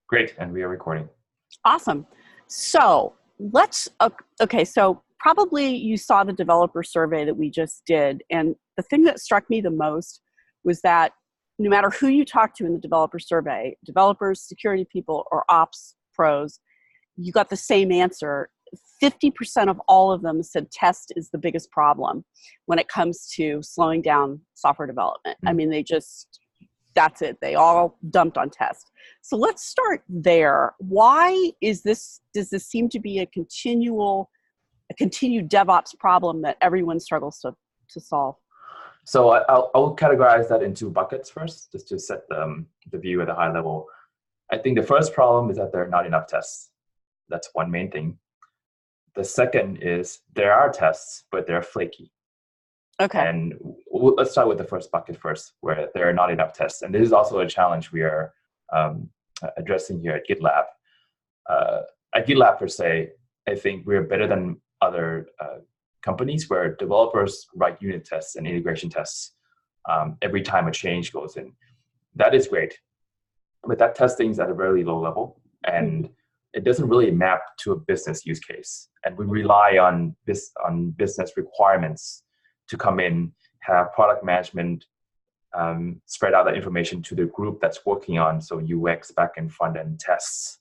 Great, and we are recording. Awesome. So so probably you saw the developer survey that we just did. And the thing that struck me the most was that no matter who you talk to in the developer survey, developers, security people, or ops pros, you got the same answer. 50% of all of them said test is the biggest problem when it comes to slowing down software development. I mean, that's it. They all dumped on test. So let's start there. Why does this seem to be a continued DevOps problem that everyone struggles to solve? So I'll categorize that in two buckets first, just to set the view at a high level. I think the first problem is that there are not enough tests. That's one main thing. The second is there are tests, but they're flaky. Okay. And let's start with the first bucket first, where there are not enough tests. And this is also a challenge we are addressing here at GitLab. At GitLab per se, I think we're better than other companies where developers write unit tests and integration tests every time a change goes in. That is great, but that testing is at a very low level, and it doesn't really map to a business use case. And we rely on business requirements to come in, have product management spread out that information to the group that's working on, so UX, back-end, front-end tests,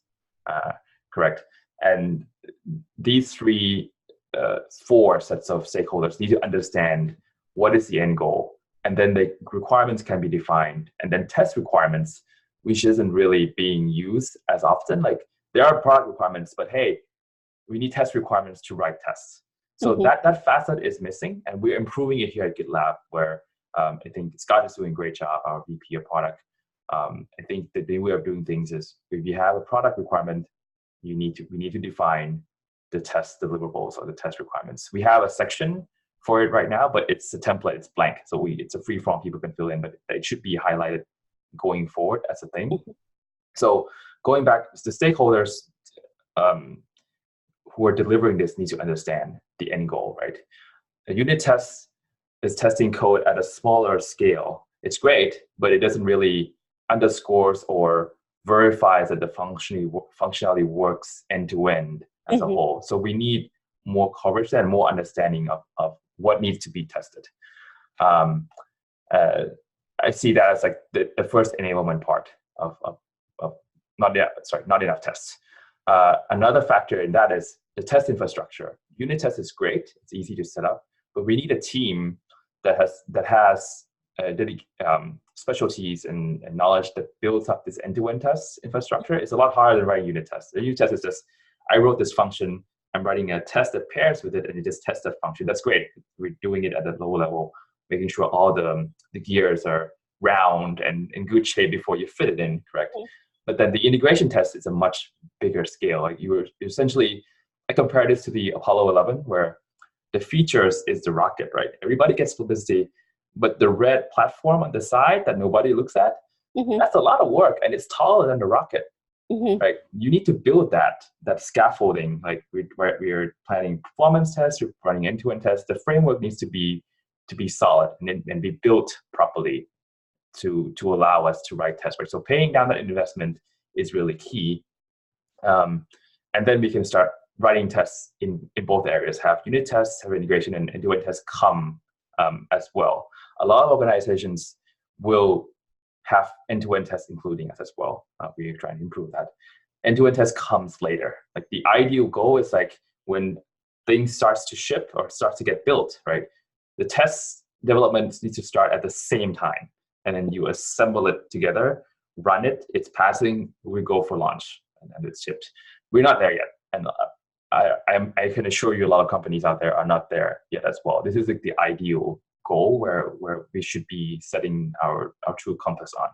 correct? And these four sets of stakeholders need to understand what is the end goal, and then the requirements can be defined, and then test requirements, which isn't really being used as often. Like, there are product requirements, but hey, we need test requirements to write tests. So that facet is missing, and we're improving it here at GitLab, where I think Scott is doing a great job, our VP of product. I think the way of doing things is, if you have a product requirement, we need to define the test deliverables or the test requirements. We have a section for it right now, but it's a template, it's blank. So it's a free form people can fill in, but it should be highlighted going forward as a thing. So going back, the stakeholders who are delivering this need to understand the end goal, right? A unit test is testing code at a smaller scale. It's great, but it doesn't really underscores or verifies that the functionality works end to end as a whole. So we need more coverage and more understanding of what needs to be tested. I see that as like the first enablement part of not enough tests. Another factor in that is the test infrastructure. Unit test is great; it's easy to set up, but we need a team that has specialties and knowledge that builds up this end-to-end test infrastructure. It's a lot harder than writing unit tests. The unit test is just, I wrote this function, I'm writing a test that pairs with it, and it just tests that function. That's great. We're doing it at a low level, making sure all the gears are round and in good shape before you fit it in, correct? But then the integration test is a much bigger scale. Like essentially, I compare this to the Apollo 11, where the features is the rocket, right? Everybody gets publicity, but the red platform on the side that nobody looks at, that's a lot of work, and it's taller than the rocket, right? You need to build that scaffolding. Like we're planning performance tests, we're running end-to-end tests. The framework needs to be solid and be built properly to allow us to write tests, right? So paying down that investment is really key. And then we can start writing tests in both areas, have unit tests, have integration, and end-to-end tests come as well. A lot of organizations will have end-to-end tests including us as well. We're trying to improve that. End-to-end test comes later. Like, the ideal goal is like when things starts to ship or starts to get built, right? The test development needs to start at the same time, and then you assemble it together, run it, it's passing, we go for launch, and it's shipped. We're not there yet, and I can assure you a lot of companies out there are not there yet as well. This is like the ideal goal where we should be setting our true compass on.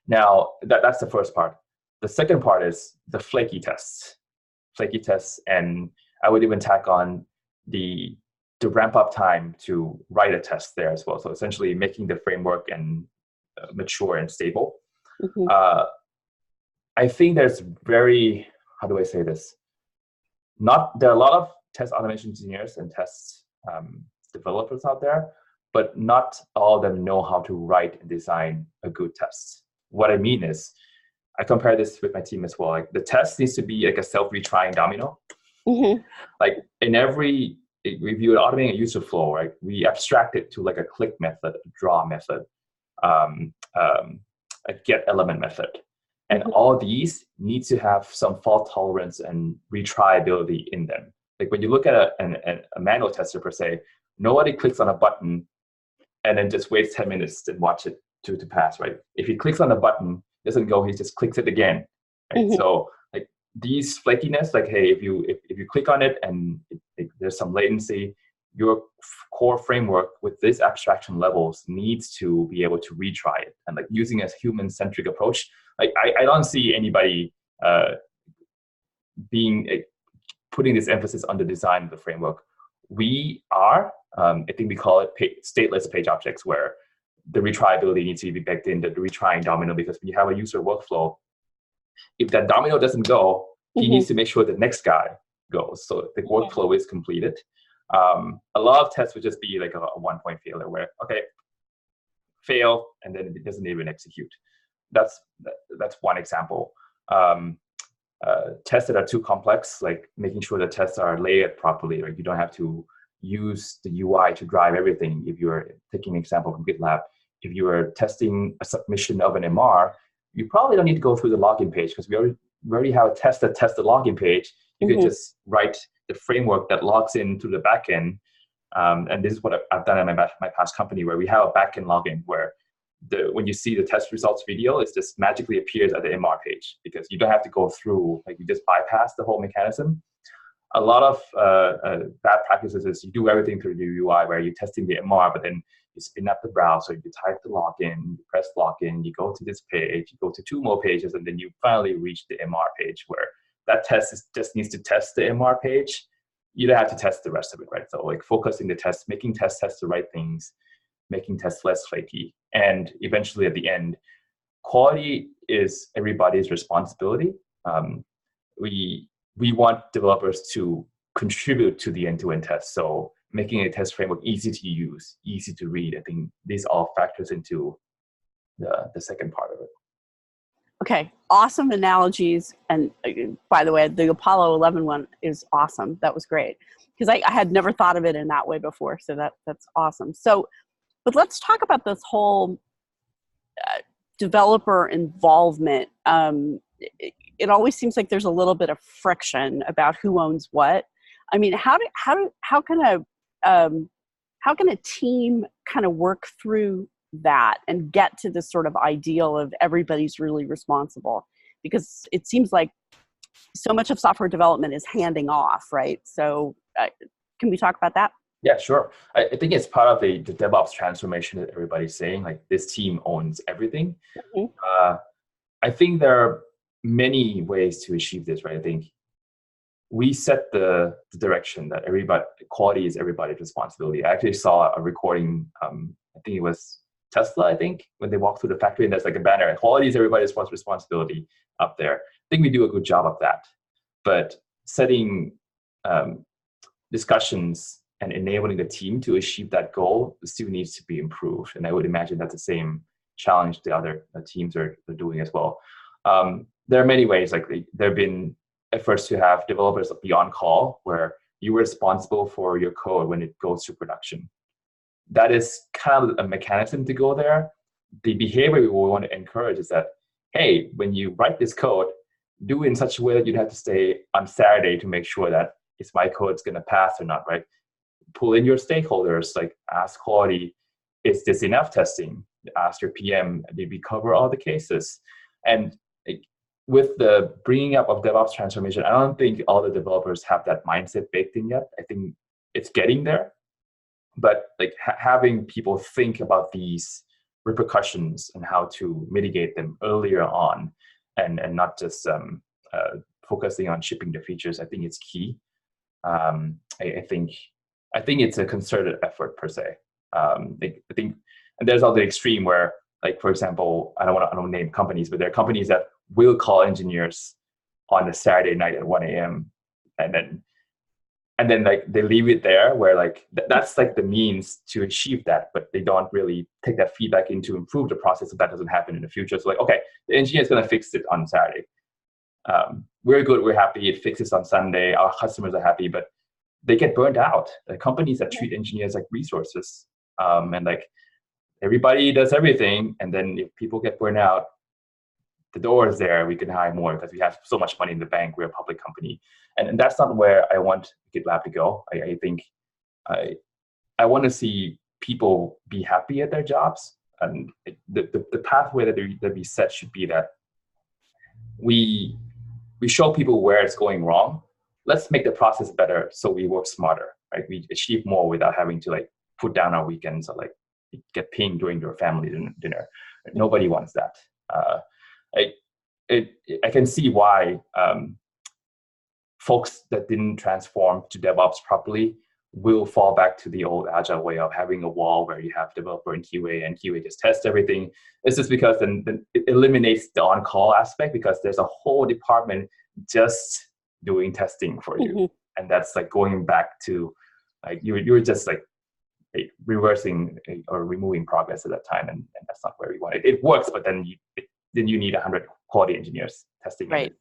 Now, that's the first part. The second part is the flaky tests. And I would even tack on the ramp up time to write a test there as well. So essentially making the framework and mature and stable. I think there's how do I say this? There are a lot of test automation engineers and test developers out there, but not all of them know how to write and design a good test. What I mean is, I compare this with my team as well. Like the test needs to be like a self-retrying domino. Mm-hmm. Like in every review, automating a user flow, right? We abstract it to like a click method, a draw method, a get element method. And Mm-hmm. all these need to have some fault tolerance and retryability in them. Like when you look at a manual tester per se, nobody clicks on a button and then just waits 10 minutes and watch it to pass, right? If he clicks on a button, doesn't go, he just clicks it again, right? Mm-hmm. So like these flakiness, like, hey, if you click on it and there's some latency, your core framework with this abstraction levels needs to be able to retry it. And like using a human-centric approach, like I don't see anybody putting this emphasis on the design of the framework. We are, I think we call it stateless page objects, where the retryability needs to be baked in, the retrying domino, because when you have a user workflow, if that domino doesn't go, he Mm-hmm. needs to make sure the next guy goes, so the workflow is completed. A lot of tests would just be like a one-point failure where, okay, fail, and then it doesn't even execute. That's one example. Tests that are too complex, like making sure the tests are layered properly, like you don't have to use the UI to drive everything. If you're taking an example from GitLab, if you are testing a submission of an MR, you probably don't need to go through the login page, because we already have a test that tests the login page. You Mm-hmm. can just write the framework that logs in to the backend. And this is what I've done at my past company, where we have a backend login where when you see the test results video, it just magically appears at the MR page, because you don't have to go through, like you just bypass the whole mechanism. A lot of bad practices is you do everything through the UI, where you're testing the MR, but then you spin up the browser, you type the login, you press login, you go to this page, you go to 2 more pages, and then you finally reach the MR page, where that test just needs to test the MR page. You don't have to test the rest of it, right? So like focusing the test, making tests test the right things, making tests less flaky, and eventually at the end, quality is everybody's responsibility. We want developers to contribute to the end-to-end test. So making a test framework easy to use, easy to read, I think these all factors into the second part of it. Okay, awesome analogies. And by the way, the Apollo 11 one is awesome. That was great, because I had never thought of it in that way before. So that's awesome. So, but let's talk about this whole developer involvement. It always seems like there's a little bit of friction about who owns what. I mean, how can a team kind of work through that and get to this sort of ideal of everybody's really responsible? Because it seems like so much of software development is handing off, right? So can we talk about that? Yeah, sure. I think it's part of the DevOps transformation that everybody's saying, like this team owns everything. Mm-hmm. I think there are many ways to achieve this, right? I think we set the direction that quality is everybody's responsibility. I actually saw a recording, I think it was Tesla, when they walk through the factory, and there's like a banner, quality is everybody's responsibility up there. I think we do a good job of that. But setting discussions and enabling the team to achieve that goal still needs to be improved. And I would imagine that's the same challenge the other teams are doing as well. There are many ways, like there have been efforts to have developers be on call, where you're responsible for your code when it goes to production. That is kind of a mechanism to go there. The behavior we want to encourage is that, hey, when you write this code, do it in such a way that you'd have to stay on Saturday to make sure that is my code's going to pass or not, right? Pull in your stakeholders, like ask quality, is this enough testing? Ask your PM, did we cover all the cases? And with the bringing up of DevOps transformation, I don't think all the developers have that mindset baked in yet. I think it's getting there. But like having people think about these repercussions and how to mitigate them earlier on, and not just focusing on shipping the features, I think it's key. I think it's a concerted effort per se. I think, and there's all the extreme where, like for example, I don't name companies, but there are companies that will call engineers on a Saturday night at 1 a.m. and then and then like they leave it there where like that's like the means to achieve that, but they don't really take that feedback in to improve the process so that doesn't happen in the future. So like, okay, the engineer is going to fix it on Saturday. We're good, we're happy, it fixes on Sunday, our customers are happy, but they get burned out. The companies that treat engineers like resources, and like everybody does everything, and then if people get burned out, the door is there, we can hire more because we have so much money in the bank, we're a public company. And that's not where I want GitLab to go. I think I want to see people be happy at their jobs, and the pathway that we set should be that we show people where it's going wrong. Let's make the process better so we work smarter, right? We achieve more without having to like put down our weekends or like get pinged during your family dinner. Nobody wants that. I can see why folks that didn't transform to DevOps properly will fall back to the old agile way of having a wall where you have developer and QA just test everything. It's just because then it eliminates the on-call aspect, because there's a whole department just doing testing for you. And that's like going back to like you're just like reversing or removing progress at that time, and that's not where we want it. It works, but then you need 100 quality engineers testing right. it.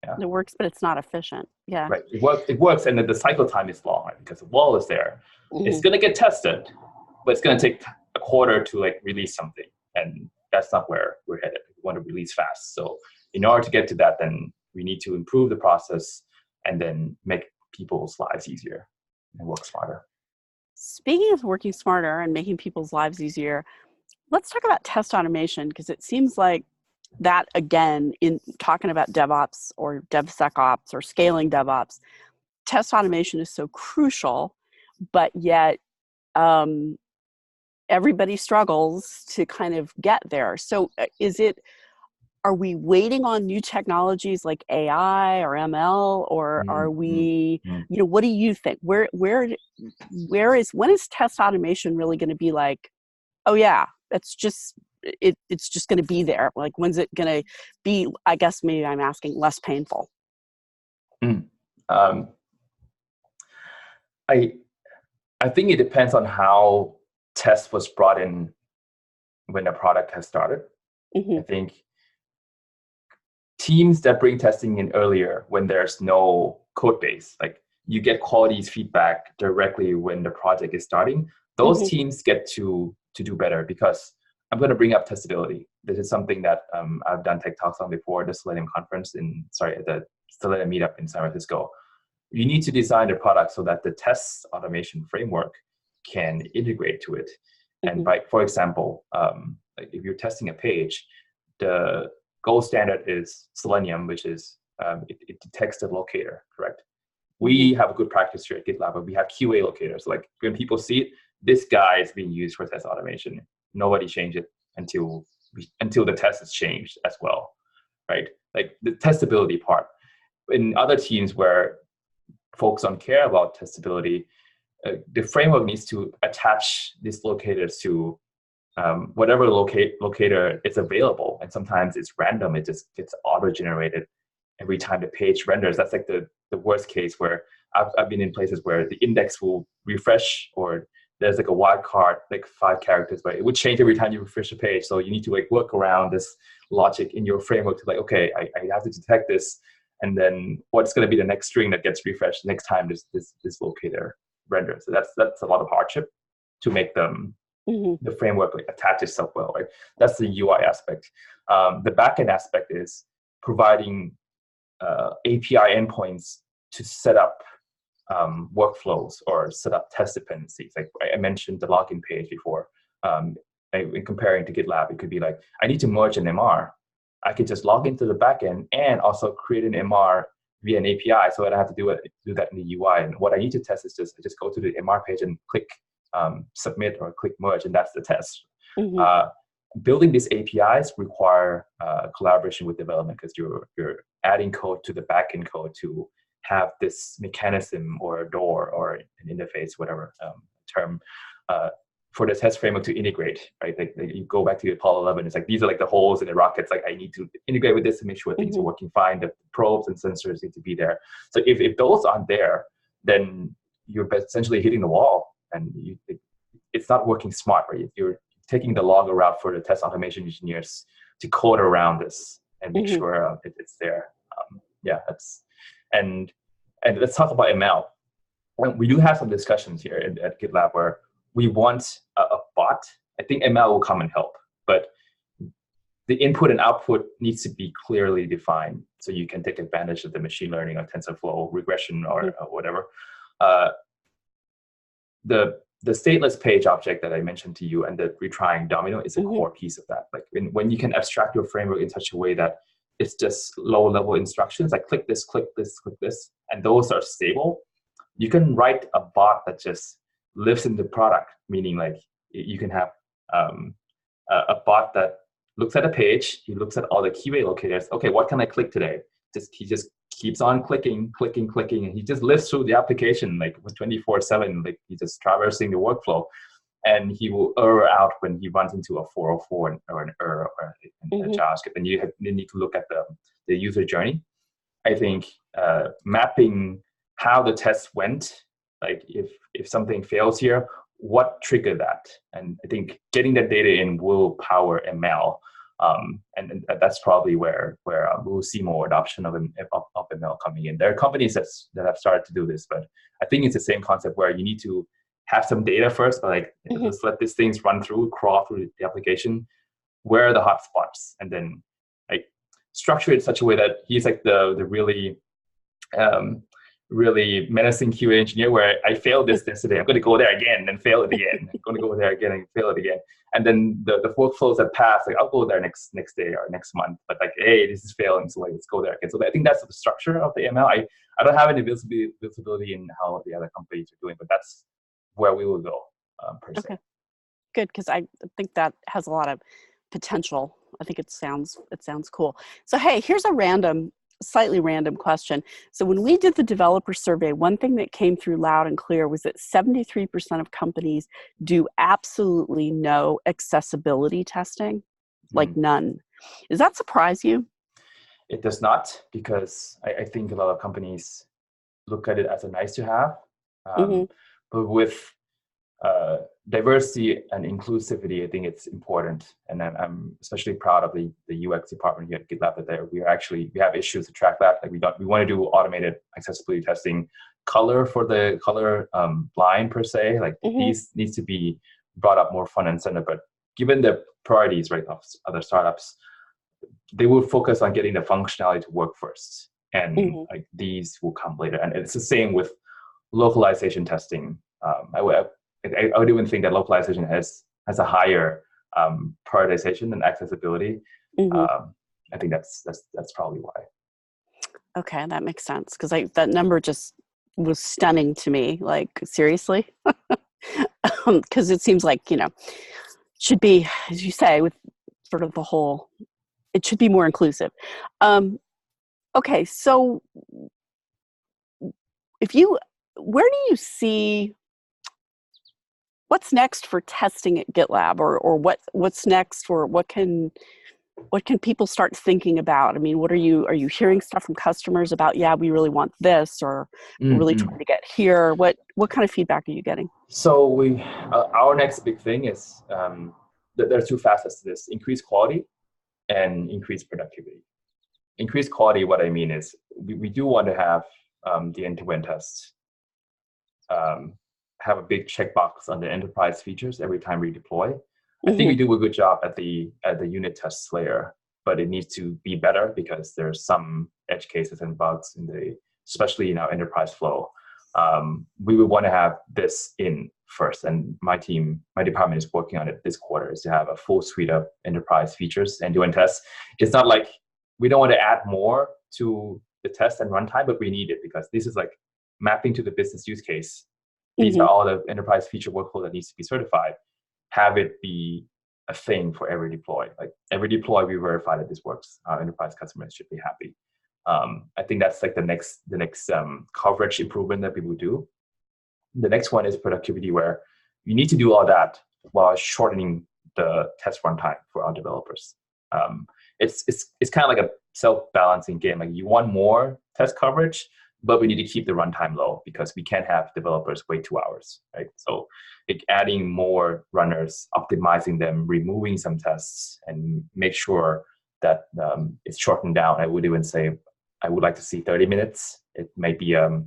Yeah. It works, but it's not efficient. Yeah. Right. It works, and then the cycle time is long, right? Because the wall is there. It's going to get tested, but it's going to take a quarter to like release something, and that's not where we're headed. We want to release fast. So in order to get to that, then we need to improve the process and then make people's lives easier and work smarter. Speaking of working smarter and making people's lives easier, let's talk about test automation, because it seems like that, again, in talking about DevOps or DevSecOps or scaling DevOps, test automation is so crucial, but yet everybody struggles to kind of get there. So are we waiting on new technologies like AI or ML, or are we, what do you think? When is test automation really going to be like, oh yeah, it's just going to be there? Like, when's it going to be, I guess maybe I'm asking, less painful? I think it depends on how test was brought in when the product has started. I think teams that bring testing in earlier, when there's no code base, like you get quality feedback directly when the project is starting, those teams get to do better, because I'm going to bring up testability. This is something that I've done tech talks on before, the Selenium conference at the Selenium meetup in San Francisco. You need to design the product so that the test automation framework can integrate to it. And for example, like if you're testing a page, the gold standard is Selenium, which is it detects the locator, correct? We have a good practice here at GitLab, but we have QA locators. Like when people see it, this guy is being used for test automation. Nobody change it until the test is changed as well, right? Like the testability part. In other teams where folks don't care about testability, the framework needs to attach these locators to whatever locator is available. And sometimes it's random. It just gets auto-generated every time the page renders. That's like the worst case, where I've been in places where the index will refresh, or there's like a wildcard, like 5 characters, but it would change every time you refresh the page. So you need to like work around this logic in your framework to like, okay, I have to detect this, and then what's going to be the next string that gets refreshed next time this locator renders. So that's a lot of hardship to make them the framework like attach itself well, right? That's the UI aspect. The backend aspect is providing API endpoints to set up workflows or set up test dependencies. Like I mentioned the login page before. In comparing to GitLab, it could be like, I need to merge an MR. I could just log into the backend and also create an MR via an API, so I don't have to do that in the UI. And what I need to test is just go to the MR page and click submit or click merge, and that's the test. Building these APIs require collaboration with development, because you're adding code to the backend code to have this mechanism or a door or an interface, whatever term, for the test framework to integrate, right? Like you go back to the Apollo 11, it's like, these are like the holes in the rockets. Like I need to integrate with this to make sure things are working fine. The probes and sensors need to be there. So if those aren't there, then you're essentially hitting the wall, and it's not working smart, right? You're taking the longer route for the test automation engineers to code around this and make sure it's there. And let's talk about ML. We do have some discussions here at GitLab where we want a bot. I think ML will come and help, but the input and output needs to be clearly defined so you can take advantage of the machine learning or TensorFlow regression or whatever. The stateless page object that I mentioned to you and the retrying domino is a core piece of that. Like when you can abstract your framework in such a way that it's just low-level instructions, like click this, and those are stable, you can write a bot that just lives in the product, meaning like you can have a bot that looks at a page, he looks at all the keyway locators. Okay, what can I click today? He just keeps on clicking, and he just lives through the application like 24/7. Like he's just traversing the workflow, and he will error out when he runs into a 404 or an error or a JavaScript. And you need to look at the user journey. I think mapping how the test went, like if something fails here, what triggered that? And I think getting that data in will power ML. And that's probably where we'll see more adoption of ML coming in. There are companies that have started to do this, but I think it's the same concept where you need to have some data first, but like let's let these things crawl through the application. Where are the hotspots? And then like structure it in such a way that he's like the really menacing QA engineer where I failed this today. I'm going to go there again and fail it again. I'm going to go there again and fail it again. And then the workflows that pass, like I'll go there next day or next month. But like, hey, this is failing, so like, let's go there again. So I think that's the structure of the ML. I don't have any visibility in how the other companies are doing, but that's where we will go per se. Okay, good, because I think that has a lot of potential. I think it sounds cool. So hey, here's a slightly random question. So when we did the developer survey, one thing that came through loud and clear was that 73% of companies do absolutely no accessibility testing, like none. Does that surprise you? It does not, because I think a lot of companies look at it as a nice to have. But with diversity and inclusivity, I think it's important, and I'm especially proud of the UX department here at GitLab that we have issues to track that. Like we want to do automated accessibility testing, color for the color blind per se. Like these needs to be brought up more front and center. But given the priorities right of other startups, they will focus on getting the functionality to work first, and like these will come later. And it's the same with localization testing. I would even think that localization has a higher prioritization than accessibility. I think that's probably why. Okay, that makes sense, because that number just was stunning to me. Like seriously, because it seems like should be, as you say, with sort of the whole. It should be more inclusive. Okay, so where do you see? What's next for testing at GitLab, or what's next for what can people start thinking about? I mean, are you hearing stuff from customers about, yeah, we really want this, or we're really trying to get here? What kind of feedback are you getting? So our next big thing is there are two facets to this: increase quality and increase productivity. Increase quality, what I mean is we do want to have the end-to-end test have a big checkbox on the enterprise features every time we deploy. I think we do a good job at the unit test layer, but it needs to be better because there's some edge cases and bugs especially in our enterprise flow. We would want to have this in first, and my department is working on it this quarter, is to have a full suite of enterprise features and end-to-end tests. It's not like we don't want to add more to the test and runtime, but we need it because this is like mapping to the business use case. These are all the enterprise feature workflow that needs to be certified. Have it be a thing for every deploy. Like every deploy, we verify that this works. Our enterprise customers should be happy. I think that's like the next coverage improvement that people do. The next one is productivity, where you need to do all that while shortening the test runtime for our developers. It's kind of like a self-balancing game. Like you want more test coverage, but we need to keep the runtime low because we can't have developers wait 2 hours, right? So like adding more runners, optimizing them, removing some tests, and make sure that it's shortened down. I would even say I would like to see 30 minutes. It may be a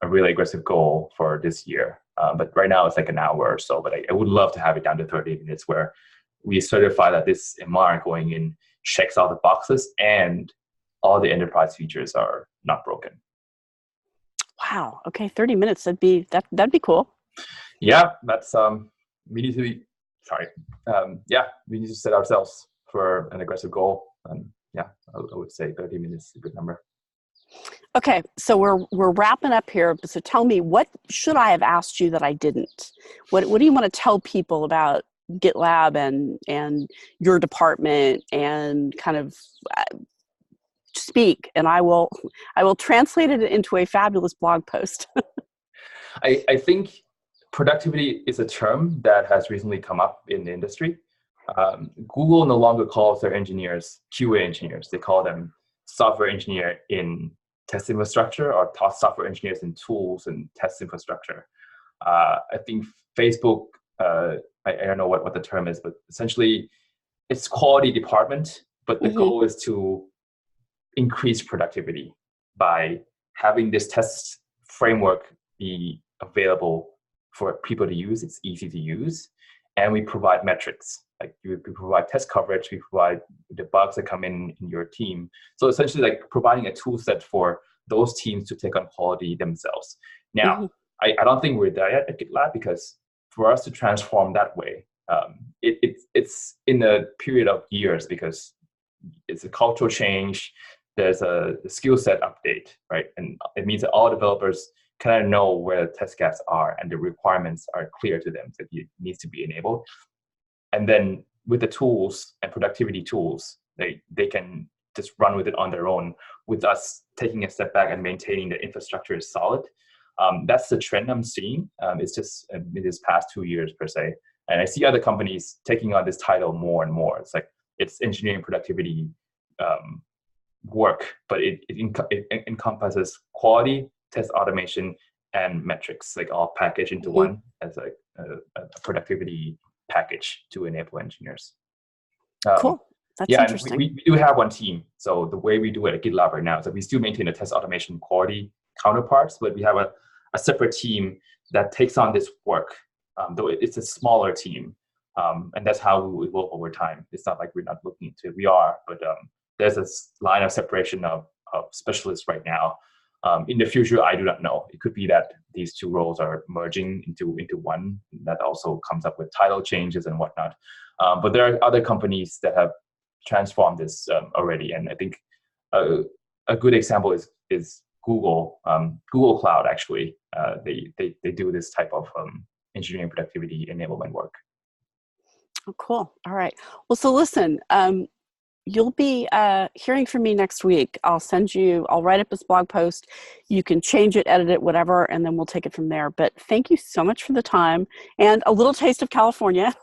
really aggressive goal for this year. But right now it's like an hour or so, but I would love to have it down to 30 minutes where we certify that this MR going in checks all the boxes and all the enterprise features are not broken. Wow. Okay, 30 minutes. That'd be cool. Yeah, that's we need to be we need to set ourselves for an aggressive goal. And yeah, I would say 30 minutes is a good number. Okay, so we're wrapping up here. So tell me, what should I have asked you that I didn't? What do you want to tell people about GitLab and your department, and kind of speak, and I will translate it into a fabulous blog post. I think productivity is a term that has recently come up in the industry. Google no longer calls their engineers QA engineers. They call them software engineer in test infrastructure, or software engineers in tools and test infrastructure. I think Facebook, I don't know what the term is, but essentially it's quality department, but the goal is to increase productivity by having this test framework be available for people to use. It's easy to use. And we provide metrics. Like we provide test coverage, we provide the bugs that come in your team. So essentially like providing a tool set for those teams to take on quality themselves. Now, I don't think we're there yet at GitLab, because for us to transform that way, it's in a period of years, because it's a cultural change. There's a skill set update, right? And it means that all developers kind of know where the test gaps are and the requirements are clear to them that it needs to be enabled. And then with the tools and productivity tools, they can just run with it on their own, with us taking a step back and maintaining the infrastructure is solid. That's the trend I'm seeing. It's just in this past 2 years per se. And I see other companies taking on this title more and more. It's like it's engineering productivity work, but it encompasses quality, test automation, and metrics, like all packaged into one as a productivity package to enable engineers. Cool. That's interesting. We do have one team. So the way we do it at GitLab right now is that we still maintain a test automation quality counterparts, but we have a separate team that takes on this work, though it's a smaller team. And that's how we evolve over time. It's not like we're not looking into it. We are, but there's this line of separation of specialists right now. In the future, I do not know. It could be that these two roles are merging into one. That also comes up with title changes and whatnot. But there are other companies that have transformed this already. And I think a good example is Google. Google Cloud, actually. They do this type of engineering productivity enablement work. Oh, cool. All right. Well, so listen, you'll be hearing from me next week. I'll write up this blog post. You can change it, edit it, whatever, and then we'll take it from there. But thank you so much for the time and a little taste of California.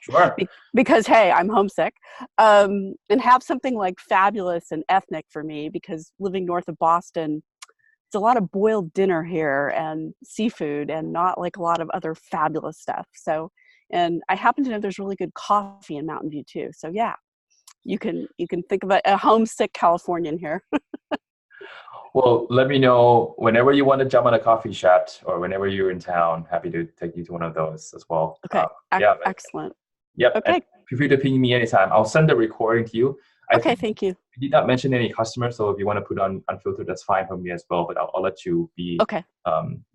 Sure. Because, hey, I'm homesick. And have something like fabulous and ethnic for me, because living north of Boston, it's a lot of boiled dinner here and seafood and not like a lot of other fabulous stuff. So, and I happen to know there's really good coffee in Mountain View too. So yeah, you can think about a homesick Californian here. Well, let me know whenever you want to jump on a coffee chat, or whenever you're in town. Happy to take you to one of those as well. Okay. Excellent. Yep. Okay. And feel free to ping me anytime. I'll send the recording to you. Okay. Thank you. I did not mention any customers, so if you want to put on unfiltered, that's fine for me as well. But I'll let you be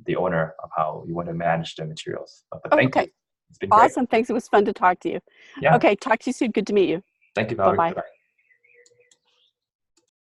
the owner of how you want to manage the materials. But thank you. It's been awesome. great. Thanks. It was fun to talk to you. Yeah. Okay. Talk to you soon. Good to meet you. Thank you, Valerie. Bye-bye. Bye-bye.